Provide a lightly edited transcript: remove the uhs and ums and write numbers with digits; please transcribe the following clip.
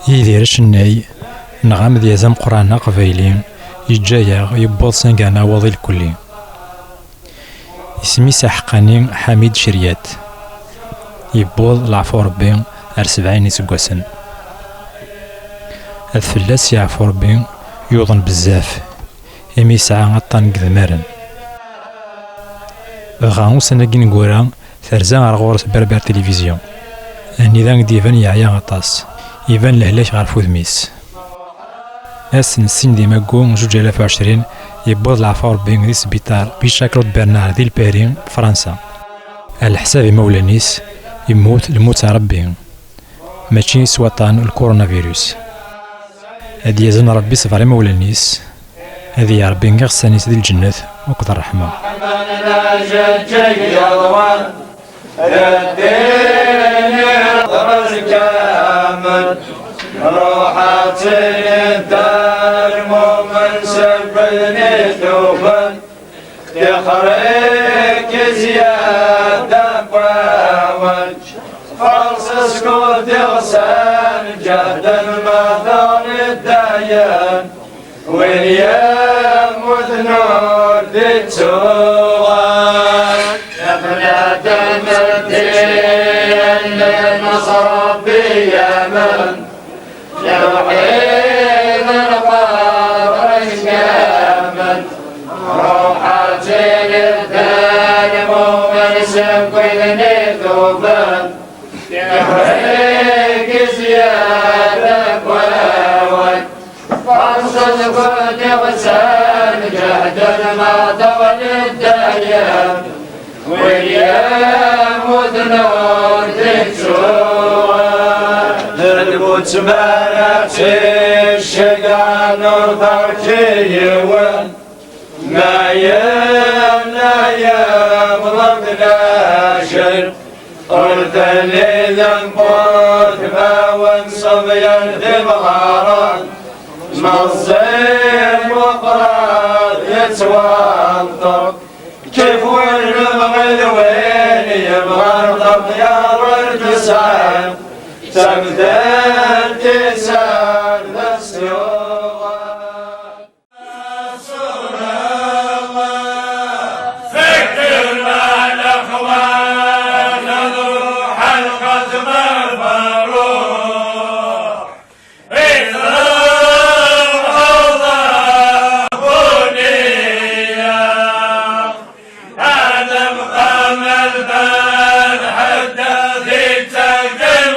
يدير الشناي نغام ديازم قرانا قبايلين يجايا يبوض سنقانا واضي الكلي اسمي سحقاني حميد شريات يبوض العفو ربي ار70 يسقوسن الفلاس يعفو ربي يوضن بزاف إمي يسعى غطان قذمارن غاو سناكي نقورا ثرزا غرغورس بربر تلفزيون النظام ديفان يعيا غطاس يبان لهلاش غير فودميس اسن السن ديما كو 2020 يبوض العفو ربي دي سبيطار بيشاكلود برنار دي البارين فرنسا على حساب مولانيس يموت الموت ربي ماشي سوطان الكورونا فيروس هادي يزن ربي صفر مولانيس هذه يا ربي غير سانيس ديال الجنة وقدر الرحمة روحاتي الدار مؤمن سبني ثوبا تخريك زيادة باوج فرص سكوت غسان جهد المثل الديان ويام وذنور ذي تسوغان ابنة المدين للنصر بيمن يوحيد القبر كامل روحاتي للثاني مؤمن سكوثني ثوبان يحريك زيادة واول فرصة كنت غسان جهد المطول الديان ويام وذنور تنسوان الموت مالتي الشقا نور ضركيون ما يمضنا شر قلت لي ذنبوت ما وانصب يرذي بغاران مصير وقرار يتوانطر كيف والنبغي وين يبغى الطيار الجسام تمثال تسال السيوغة رسول الله فكرنا الأخوان نروح القدم الفاروق إذا الروضة بنية هذا مقام البال حتى في تقدم